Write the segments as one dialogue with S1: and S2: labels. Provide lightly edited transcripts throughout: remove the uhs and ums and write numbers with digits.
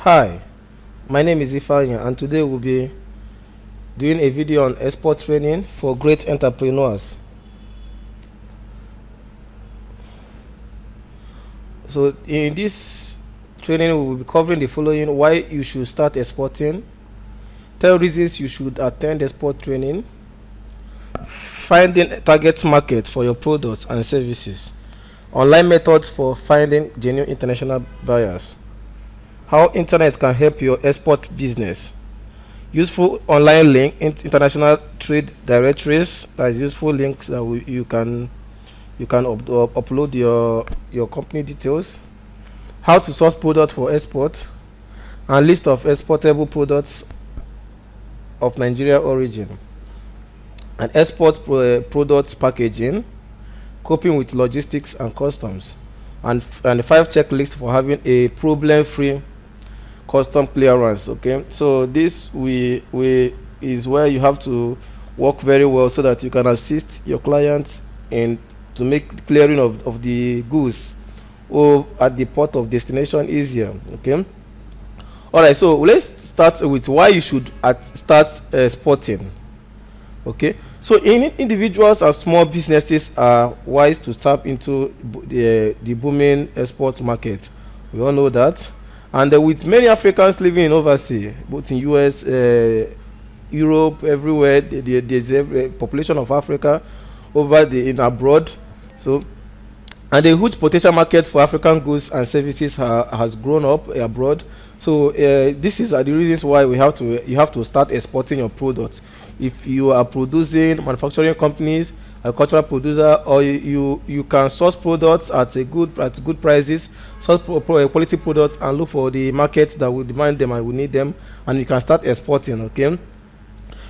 S1: Hi, my name is Ifanya, and today we'll be doing a video on export training for great entrepreneurs. So in this training we will be covering the following: why you should start exporting, 10 reasons you should attend export training, finding target market for your products and services, online methods for finding genuine international buyers, how internet can help your export business, useful online link international trade directories, that is useful links that you can upload your company details, how to source product for export, and list of exportable products of Nigeria origin, and export products packaging, coping with logistics and customs, and 5 checklists for having a problem-free custom clearance. Okay, so this we is where you have to work very well so that you can assist your clients in to make clearing of the goods or at the port of destination easier. Okay, all right, so let's start with why you should start exporting. Okay, so individuals and small businesses are wise to tap into the booming export market. We all know that. And with many Africans living in overseas, both in US, Europe, everywhere, there's a population of Africa in abroad. So, and a huge potential market for African goods and services has grown up abroad. So this is the reasons why you have to start exporting your products. If you are producing manufacturing companies, agricultural producer, or you can source products at good prices, source quality products, and look for the markets that will demand them and will need them, and you can start exporting. Okay,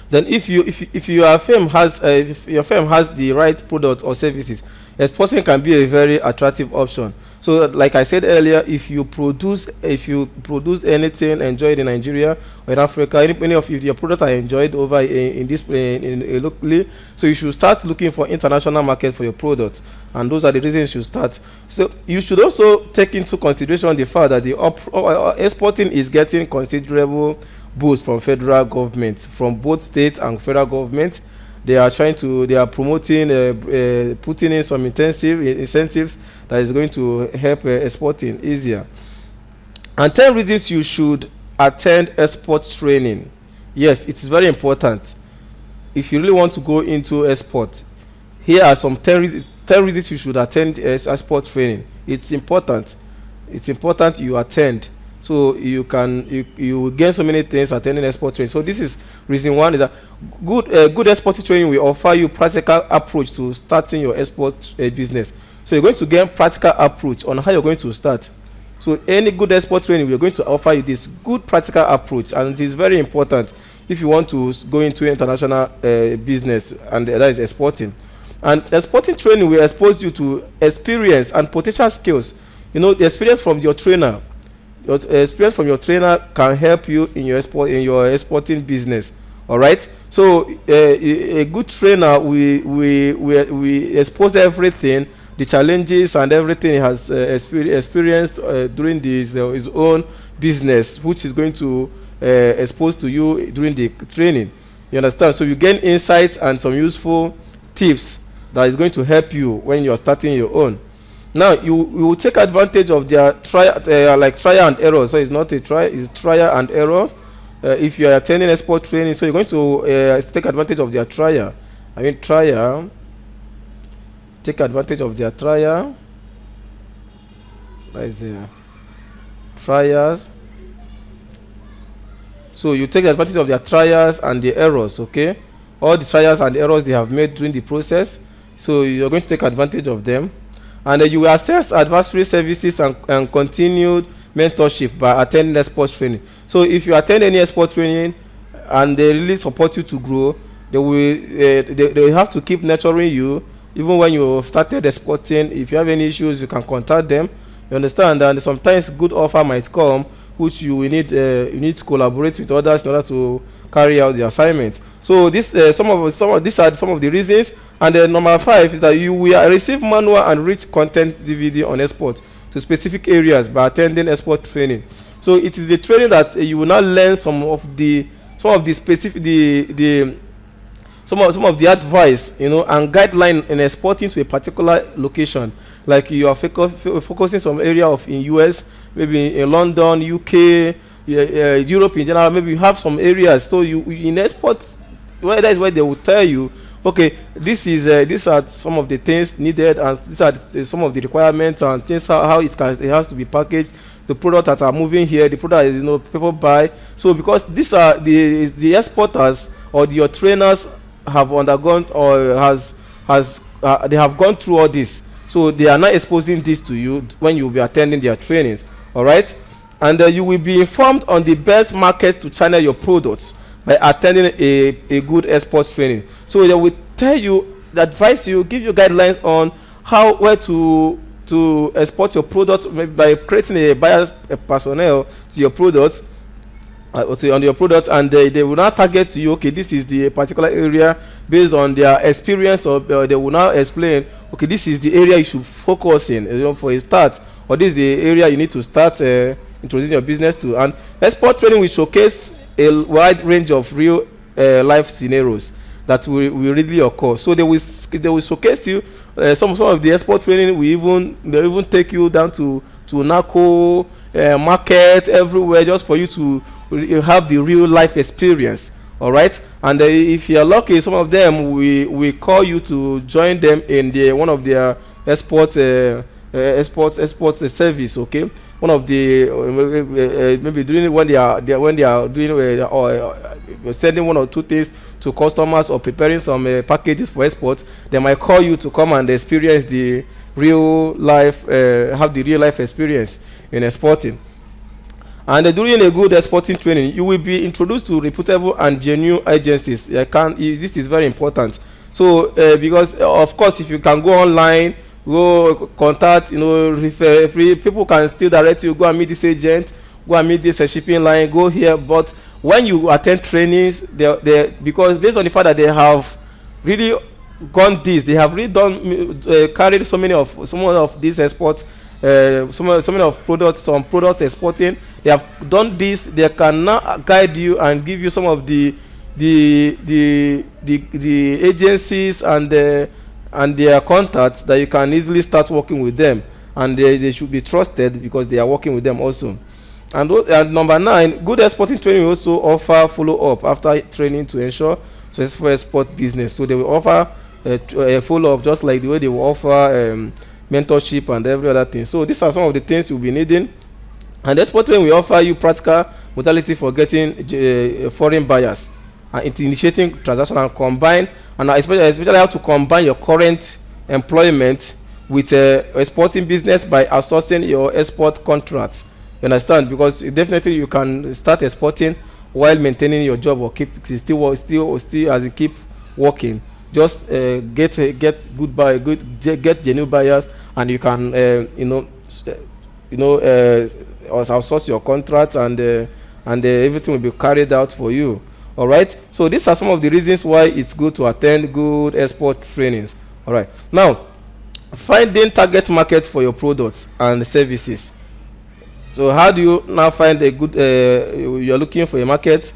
S1: then if your firm has the right products or services, exporting can be a very attractive option. So like I said earlier, if you produce anything enjoyed in Nigeria or in Africa, any of your products are enjoyed over in locally, so you should start looking for international market for your products, and those are the reasons you should start. So you should also take into consideration the fact that the exporting is getting considerable boost from federal government, from both state and federal government. They are promoting, putting in some incentives that is going to help exporting easier. And 10 reasons you should attend export training. Yes, it is very important. If you really want to go into export, here are some 10 reasons you should attend export training. It's important you attend, so you will gain so many things attending export training. So this is reason one, is that good export training will offer you practical approach to starting your export business. So you're going to get practical approach on how you're going to start. So any good export training, we're going to offer you this good practical approach, and it is very important if you want to go into international business, and that is exporting. And exporting training will expose you to experience and potential skills. The experience from your trainer. Your experience from your trainer can help you in your exporting business. All right, so a good trainer we expose everything, the challenges and everything he has experienced during his own business, which is going to expose to you during the training. You understand? So you gain insights and some useful tips that is going to help you when you're starting your own. Now you will take advantage of their trial and error. So it's not a try, it's trial and error. If you are attending export training, so you're going to take advantage of their trial. Take advantage of their trial. That is trials. So you take advantage of their trials and the errors. Okay, all the trials and errors they have made during the process. So you're going to take advantage of them. And you will assess advisory services and continued mentorship by attending export training. So if you attend any export training and they really support you to grow, they have to keep nurturing you even when you have started exporting. If you have any issues, you can contact them. You understand? And sometimes good offer might come, which you need to collaborate with others in order to carry out the assignment. So these some of these are some of the reasons. And then number 5 is that you will receive manual and rich content DVD on export to specific areas by attending export training. So it is the training that you will now learn some of the specific the some of the advice, and guideline in exporting to a particular location. Like you are focusing some area of in US, maybe in London, UK, Europe in general. Maybe you have some areas, so you in exports, well, that is where they will tell you, okay, these are some of the things needed, and these are some of the requirements and things, how it has to be packaged, the product that are moving here, the product is, people buy. So because these are the exporters or your trainers have undergone or they have gone through all this, so they are not exposing this to you when you will be attending their trainings. All right, and you will be informed on the best market to channel your products by attending a good export training. So they will tell you, advise you, give you guidelines on where to export your products, maybe by creating a buyer's personnel to your products, on your product, and they will now target you. Okay, this is the particular area based on their experience, or they will now explain, okay, this is the area you should focus in, for a start, or this is the area you need to start introducing your business to. And export training will showcase a wide range of real life scenarios that will really occur. So they will showcase you some of the export training. They even take you down to narco market everywhere, just for you to have the real life experience. All right, and if you are lucky, some of them we call you to join them in one of their export service. Okay, one of the maybe during when they are doing sending one or two things to customers, or preparing some packages for export, they might call you to come and experience the real life, have the real life experience in exporting. And during a good exporting training, you will be introduced to reputable and genuine agencies. This is very important. So because of course, if you can go online, go contact, refer free people can still direct you, go and meet this agent, go and meet this shipping line, go here. But when you attend trainings, because based on the fact that they have really gone this, they have really done carried so many of these exports, so many of products, some products exporting, they have done this. They can now guide you and give you some of the agencies and their contacts that you can easily start working with them, and they should be trusted because they are working with them also. And number 9, good exporting training will also offer follow-up after training to ensure successful export business. So they will offer a follow-up, just like the way they will offer mentorship and every other thing. So these are some of the things you'll be needing. And export training will offer you practical modality for getting foreign buyers and initiating transaction, and combine, and especially how to combine your current employment with exporting business by outsourcing your export contracts. You understand? Because definitely you can start exporting while maintaining your job, or still as you keep working. Just get get genuine buyers, and you can outsource your contracts, and everything will be carried out for you. All right. So these are some of the reasons why it's good to attend good export trainings. All right. Now, finding target market for your products and services. So how do you now find a good? You're looking for a market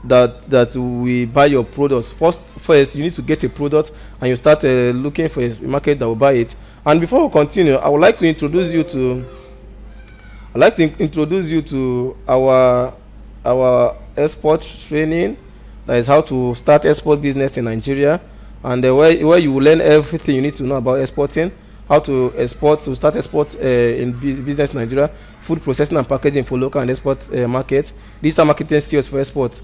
S1: that will buy your products. First, you need to get a product, and you start looking for a market that will buy it. And before we continue, I would like to introduce you to our export training. That is how to start export business in Nigeria, and where you will learn everything you need to know about exporting, how to start export in business in Nigeria, food processing and packaging for local and export markets, digital marketing skills for exporters.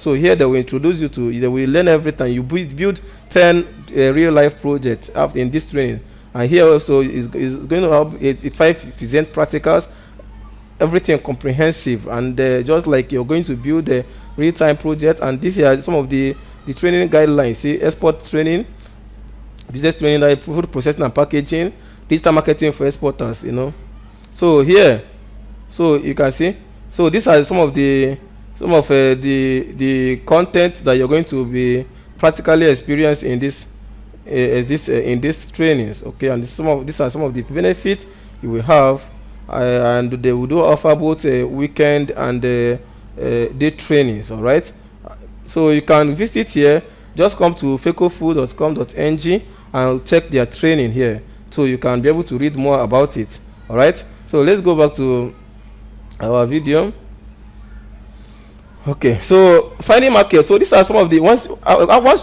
S1: So here they will introduce you to, they will learn everything. You build 10 real life projects in this training, and here also is going to help 5% practicals, everything comprehensive, and just like you're going to build a real-time project. And these are some of the training guidelines. See, export training, business training, like food processing and packaging, digital marketing for exporters. So here, so you can see. So these are some of the content that you're going to be practically experienced in this trainings. Okay, and these are some of the benefits you will have and they will do offer both weekend and day trainings. All right, so you can visit here. Just come to fecofood.com.ng and check their training here, so you can be able to read more about it. All right, so let's go back to our video. Okay, so finding market. So these are some of the once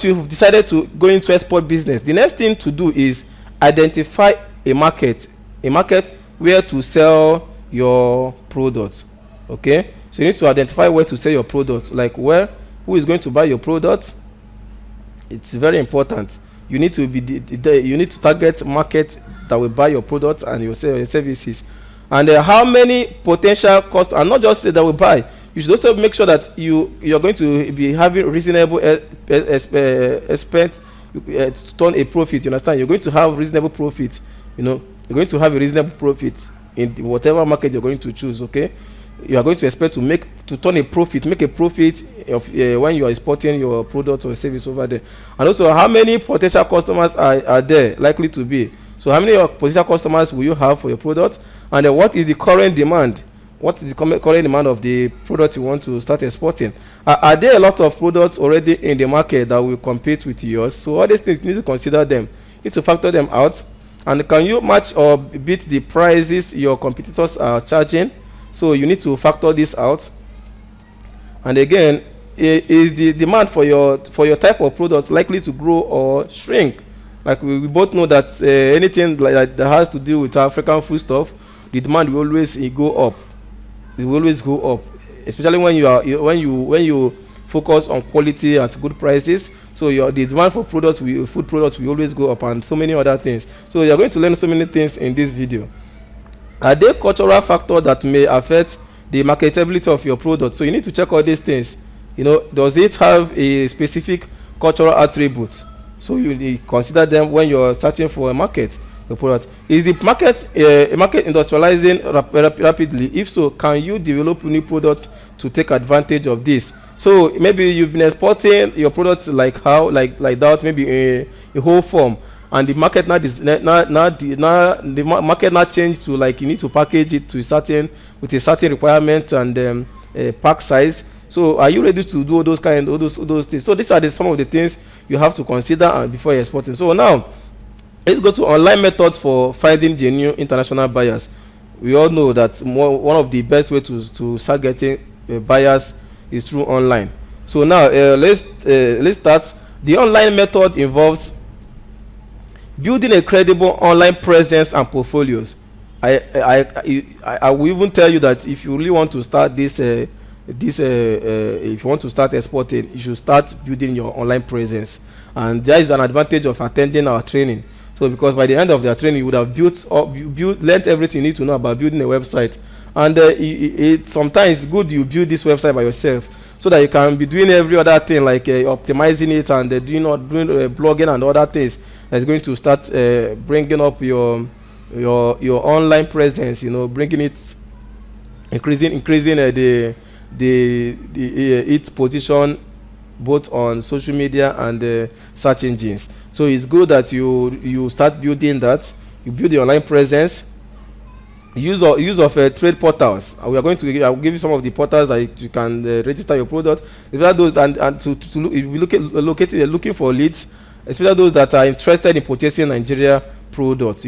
S1: you've decided to go into export business, the next thing to do is identify a market where to sell your products. Okay, so you need to identify where to sell your products, like who is going to buy your product. It's very important. You need to you need to target market that will buy your products and your services, and how many potential customers, and not just that will buy. You should also make sure that you're going to be having reasonable expense to turn a profit. You understand? You're going to have reasonable profit. You're going to have a reasonable profit in whatever market you're going to choose. Okay, you are going to expect to make a profit of when you are exporting your product or service over there. And also, how many potential customers are there likely to be? So how many potential customers will you have for your product, and what is the current demand? What is the current demand of the product you want to start exporting? Are there a lot of products already in the market that will compete with yours? So all these things, you need to consider them. You need to factor them out. And can you match or beat the prices your competitors are charging? So you need to factor this out. And again, is the demand for your type of product likely to grow or shrink? Like we both know that anything like that has to do with African food stuff, the demand will always go up. It will always go up, especially when you focus on quality at good prices. So the demand for food products will always go up, and so many other things. So you're going to learn so many things in this video. Are there cultural factors that may affect the marketability of your product? So you need to check all these things. Does it have a specific cultural attribute? So you consider them when you're searching for a market. The product, is the market industrializing rapidly? If so, can you develop new products to take advantage of this? So maybe you've been exporting your products like that, maybe a whole form, and the market the market now changed to, like, you need to package it with a certain requirement and pack size. So are you ready to do those things? So these are some of the things you have to consider before exporting. So now, let's go to online methods for finding genuine international buyers. We all know that one of the best way to start getting buyers is through online. So now let's start. The online method involves building a credible online presence and portfolios. I will even tell you that if you really want to start if you want to start exporting, you should start building your online presence, and there is an advantage of attending our training. So because by the end of their training, you would have learned everything you need to know about building a website. And it's sometimes good you build this website by yourself, so that you can be doing every other thing, like optimizing it and doing blogging and other things that's going to start bringing up your online presence. Bringing it, increasing its position both on social media and search engines. So it's good that you start building that. You build the online presence. Use of trade portals. I'll give you some of the portals that you can register your product. Those and to look, if you looking for leads, especially those that are interested in purchasing Nigeria products.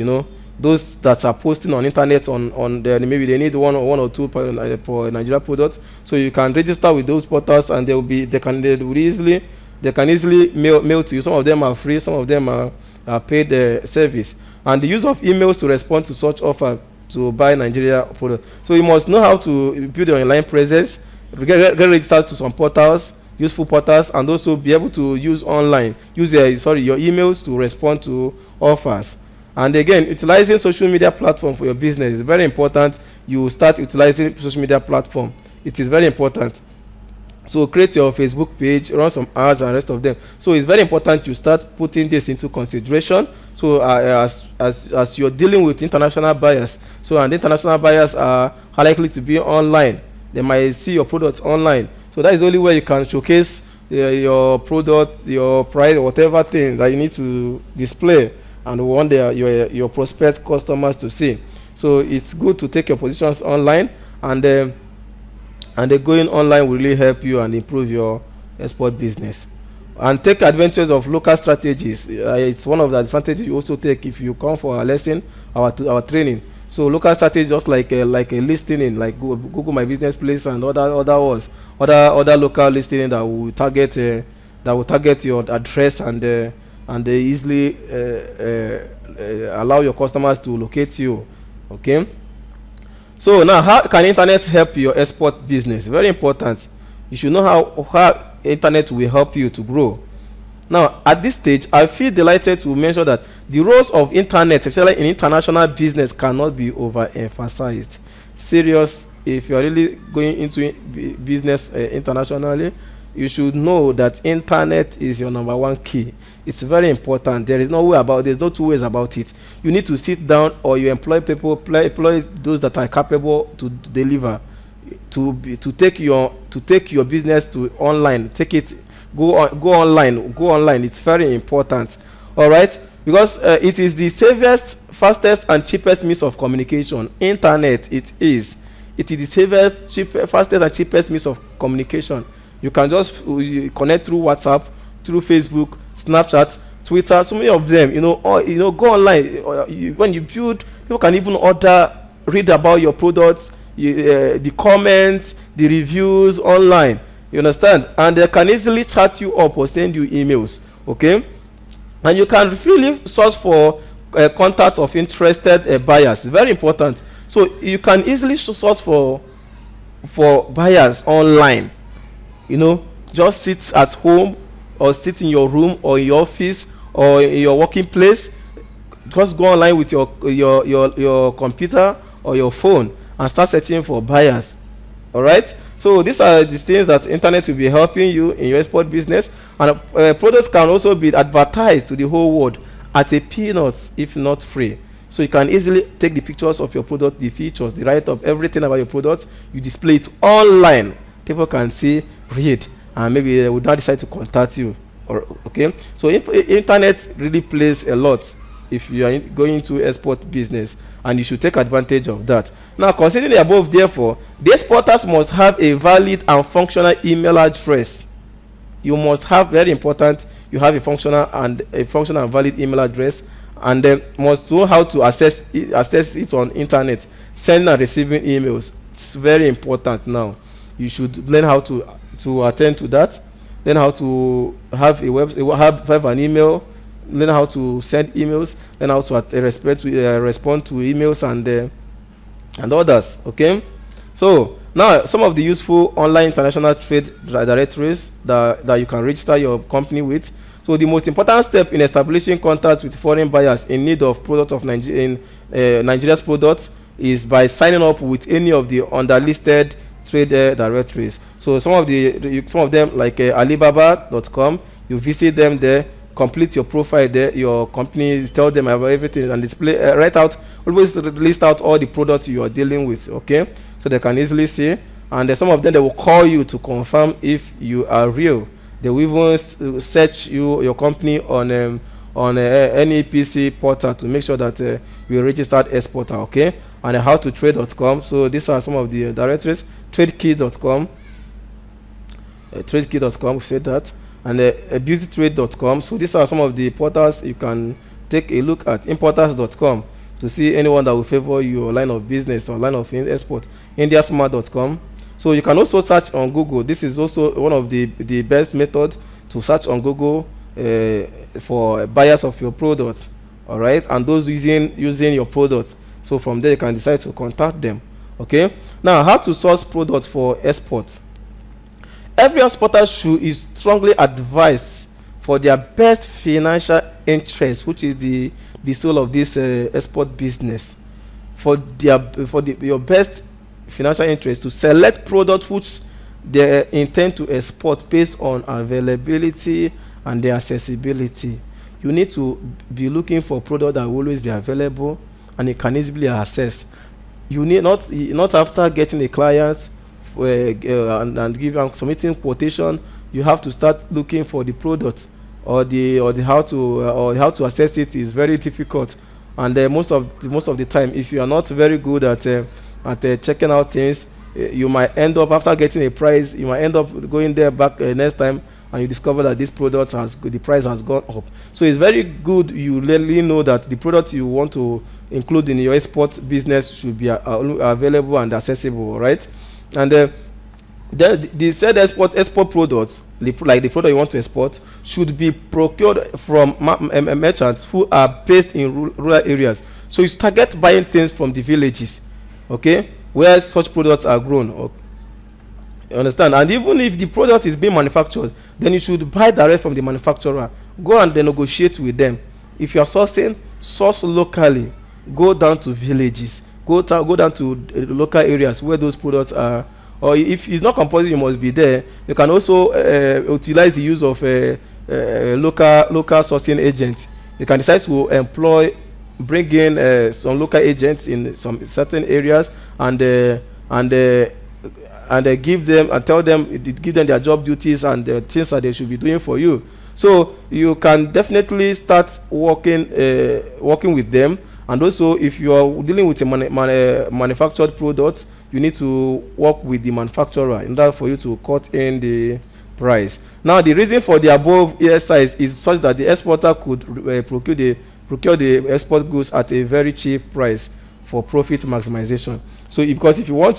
S1: Those that are posting on internet on maybe they need one or two per Nigeria products. So you can register with those portals, and they can easily mail to you. Some of them are free, some of them are paid service. And the use of emails to respond to such offer to buy Nigeria product. So you must know how to build your online presence, get registered to some portals, useful portals, and also be able to use your emails to respond to offers. And again, utilizing social media platform for your business is very important. You start utilizing social media platform. It is very important. So create your Facebook page, run some ads and rest of them. So it's very important you start putting this into consideration. So as you're dealing with international buyers, and international buyers are likely to be online. They might see your products online. So that is the only way you can showcase your product, your price, whatever thing that you need to display and want your prospect customers to see. So it's good to take your positions online, and the going online will really help you and improve your export business. And take advantage of local strategies. It's one of the advantages you also take if you come for our lesson, our training. So local strategy, just like a listening, like Google My Business Place and other local listening that will target your address, and they easily allow your customers to locate you. Okay. So now, how can internet help your export business? Very important. You should know how internet will help you to grow. Now, at this stage, I feel delighted to mention that the roles of internet, especially in international business, cannot be overemphasized. Serious, if you are really going into business internationally, you should know that internet is your number one key. It's very important. There's no two ways about it. You need to sit down, or you employ those that are capable to deliver, to take your business to online. Go online. It's very important. All right, because it is the safest, fastest, and cheapest means of communication. Internet, it is the safest, fastest, and cheapest means of communication. You can just connect through WhatsApp, through Facebook, Snapchat, Twitter. So many of them, go online. When you build, people can even read about your products, the comments, the reviews online. You understand? And they can easily chat you up or send you emails. Okay, and you can really source for contact of interested buyers. Very important. So you can easily source for buyers online. Just sit at home, or sit in your room, or in your office, or in your working place. Just go online with your computer or your phone and start searching for buyers. All right. So these are the things that internet will be helping you in your export business. And products can also be advertised to the whole world at a peanuts, if not free. So you can easily take the pictures of your product, the features, the write-up, everything about your products. You display it online. People can see, read, and maybe they would not decide to contact you. Okay. So internet really plays a lot if you are going into export business, and you should take advantage of that. Now, considering the above, therefore, the exporters must have a valid and functional email address. You must have, very important, you have a functional and valid email address, and then must know how to access it on internet, sending and receiving emails. It's very important. Now you should learn how to attend to that, learn how to have have an email, learn how to send emails, learn how to respond to emails and others. Okay. So now, some of the useful online international trade directories that you can register your company with. So the most important step in establishing contacts with foreign buyers in need of products of Nigeria's products is by signing up with any of the underlisted trade directories. So some of them, like Alibaba.com, you visit them there, complete your profile there, your company, tell them about everything, and display always list out all the products you are dealing with. Okay, so they can easily see. And some of them, they will call you to confirm if you are real. They will even search your company on any PC portal to make sure that you're a registered exporter. Okay, and howtotrade.com. So these are some of the directories. Tradekey.com, tradekey.com, we said that, and busytrade.com. So these are some of the portals you can take a look at. Importers.com to see anyone that will favor your line of business or line of export. Indiasmart.com. So you can also search on Google. This is also one of the best methods to search on Google for buyers of your products. All right, and those using your products. So from there you can decide to contact them. Okay. Now, how to source products for export. Every exporter is strongly advised for their best financial interest, which is the soul of this export business. Your best financial interest, to select products which they intend to export based on availability and their accessibility. You need to be looking for products that will always be available and it can easily be accessed. You need not after getting a client and submitting quotation, you have to start looking for the product, or how to access it is very difficult. And most of the time, if you are not very good at checking out things, you might end up, after getting a price, you might end up going there back next time, and you discover that this product the price has gone up. So it's very good you really know that the product you want to include in your export business should be available and accessible, right? And the said export products, like the product you want to export, should be procured from merchants who are based in rural areas. So you target buying things from the villages, okay, where such products are grown. You understand? And even if the product is being manufactured, then you should buy direct from the manufacturer. Go and then negotiate with them. If you are sourcing, source locally. Go down to villages. Go down to local areas where those products are. Or if it's not compulsory you must be there, you can also utilize the use of local sourcing agents. You can decide to bring in some local agents in some certain areas, and give them and tell them, give them their job duties and the things that they should be doing for you. So you can definitely start working with them. And also, if you are dealing with a manufactured product, you need to work with the manufacturer in order for you to cut in the price. Now, the reason for the above size is such that the exporter could procure the export goods at a very cheap price for profit maximization. So, because if you want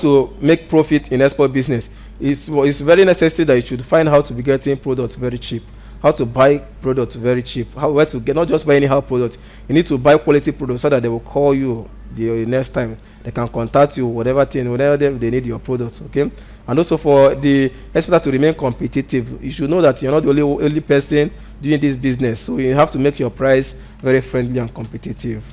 S1: to make profit in export business, it's very necessary that you should find how to be getting products very cheap, how to buy products very cheap, where to get, not just buy anyhow product. You need to buy quality products so that they will call you the next time. They can contact you, whatever they need your products, okay? And also, for the exporter to remain competitive, you should know that you're not the only person doing this business. So you have to make your price very friendly and competitive.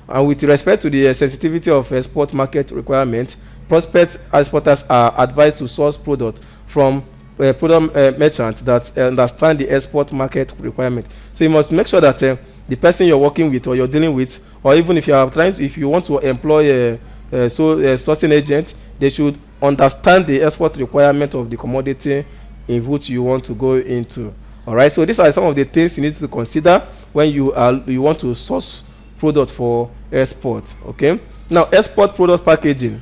S1: And with respect to the sensitivity of export market requirements, prospect exporters are advised to source product from product merchants that understand the export market requirement. So you must make sure that the person you're working with or you're dealing with, or even if you want to employ a sourcing agent, they should understand the export requirement of the commodity in which you want to go into. All right. So these are some of the things you need to consider when you want to source product for export. Okay. Now, export product packaging.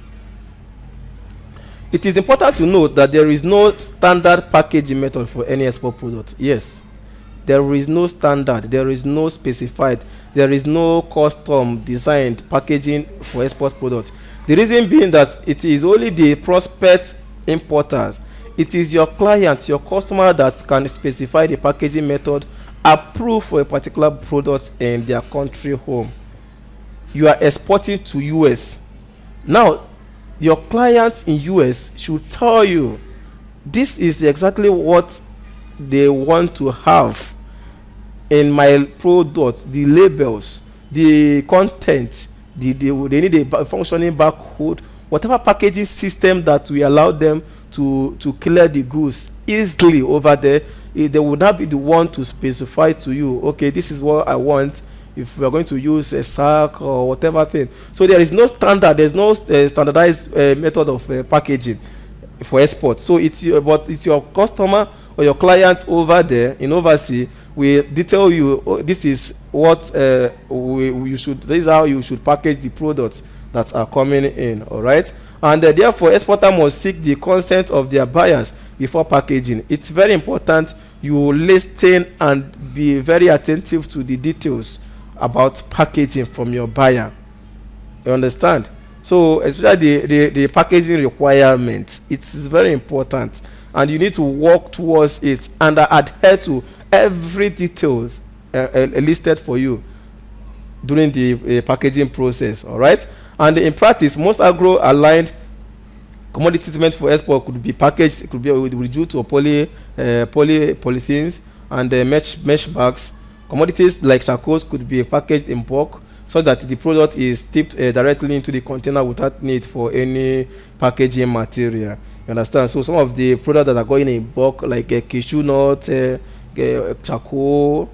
S1: It is important to note that there is no standard packaging method for any export product. Yes, there is no standard, there is no specified, there is no custom designed packaging for export products. The reason being that it is only the prospect importers, it is your client, your customer, that can specify the packaging method approved for a particular product in their country home. You are exporting to US. Now, your clients in US should tell you this is exactly what they want to have in my product, the labels, the content, they need a functioning barcode, whatever packaging system that will allow them to clear the goods easily over there. They would not be the one to specify to you, okay, this is what I want, if we are going to use a sack or whatever thing. So there is no standard, there's no standardized method of packaging for export. So it's your customer or your client over there in overseas will detail you, this is what this is how you should package the products that are coming in. All right. And therefore, exporter must seek the consent of their buyers before packaging. It's very important you listen and be very attentive to the details about packaging from your buyer. You understand? So especially the packaging requirements, it's very important, and you need to work towards it and adhere to every details listed for you during the packaging process. All right. And in practice, most agro aligned commodities meant for export could be packaged, it could be reduced to polythenes and mesh bags. Commodities like charcoals could be packaged in bulk so that the product is tipped directly into the container without need for any packaging material. You understand? So some of the products that are going in bulk, like cashew nut, charcoal,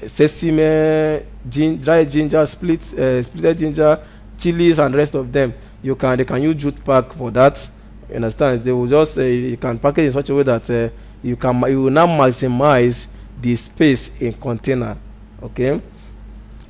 S1: sesame, dried ginger, splitted ginger, chilies, and rest of them, they can use jute pack for that. You understand? They will just you can package in such a way that you will now maximize the space in container. Okay.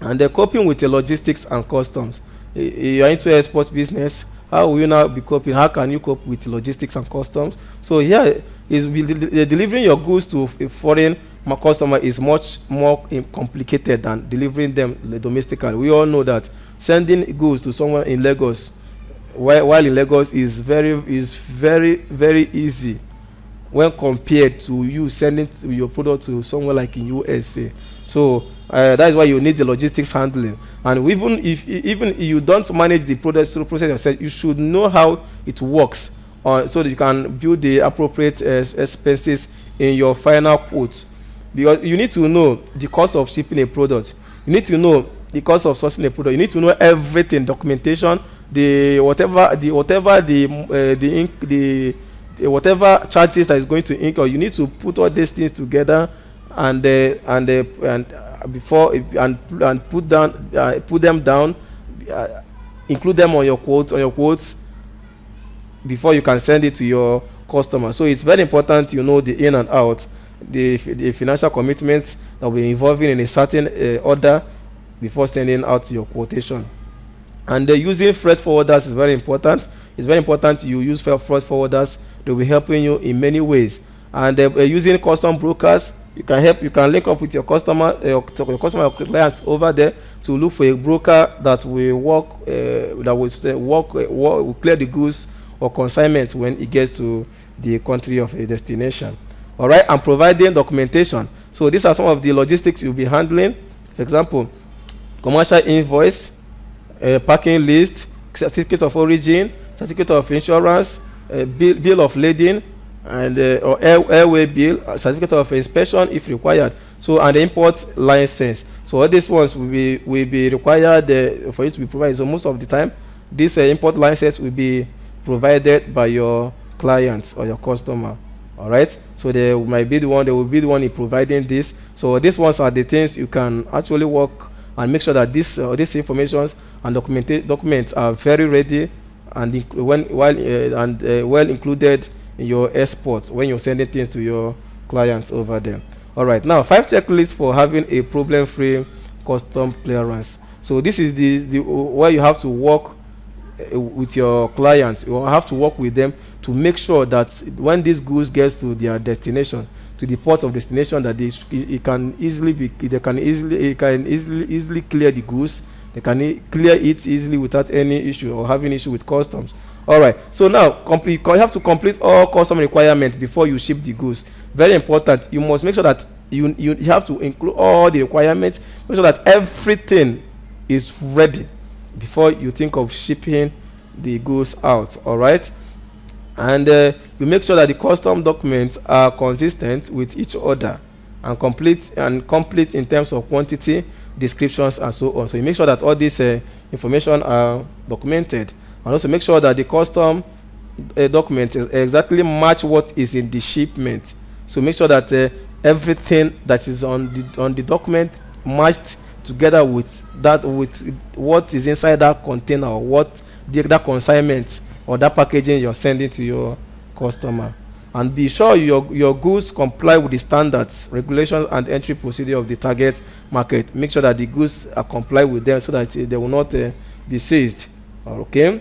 S1: And coping with the logistics and customs. You are into export business. How will you now be coping? How can you cope with logistics and customs? So here is delivering your goods to a foreign customer is much more complicated than delivering them domestically. We all know that sending goods to someone in Lagos, while in Lagos, is very easy when compared to you sending your product to somewhere like in USA. So that is why you need the logistics handling. And even if you don't manage the process yourself, you should know how it works, so that you can build the appropriate expenses in your final quote. Because you need to know the cost of shipping a product, you need to know the cost of sourcing a product, you need to know everything, documentation, whatever charges that is going to incur. You need to put all these things together and before and put them down, include them on your quotes before you can send it to your customer. So it's very important you know the in and out, the financial commitments that will be involving in a certain order before sending out your quotation. And using freight forwarders is very important. It's very important you use freight forwarders. They will be helping you in many ways. And using custom brokers, you can link up with your customer, your clients over there to look for a broker that will will clear the goods or consignments when it gets to the country of a destination. All right, and providing documentation. So these are some of the logistics you'll be handling. For example, commercial invoice, packing list, certificate of origin, certificate of insurance, bill of lading, and or airway bill, certificate of inspection if required. So, and the import license. So all these ones will be required for you to be provided. So most of the time, this import license will be provided by your clients or your customer. All right, so they will be the one in providing this. So these ones are the things you can actually work and make sure that this information and documents are very ready and well included in your exports when you're sending things to your clients over there. All right, now 5 checklists for having a problem-free custom clearance. So this is the where you have to work with your clients. You have to work with them to make sure that when these goods gets to their destination, to the port of destination, that it can easily clear the goods. They can clear it easily without any issue or having issue with customs. All right, so now you have to complete all custom requirements before you ship the goods. Very important. You must make sure that you have to include all the requirements, make sure that everything is ready before you think of shipping the goods out. All right, and you make sure that the custom documents are consistent with each other and complete in terms of quantity, descriptions, and so on. So you make sure that all this information are documented, and also make sure that the custom documents exactly match what is in the shipment. So make sure that everything that is on the document matched together with what is inside that container, or what that consignment or that packaging you're sending to your customer. And be sure your goods comply with the standards, regulations, and entry procedure of the target market. Make sure that the goods are comply with them so that they will not be seized. Okay.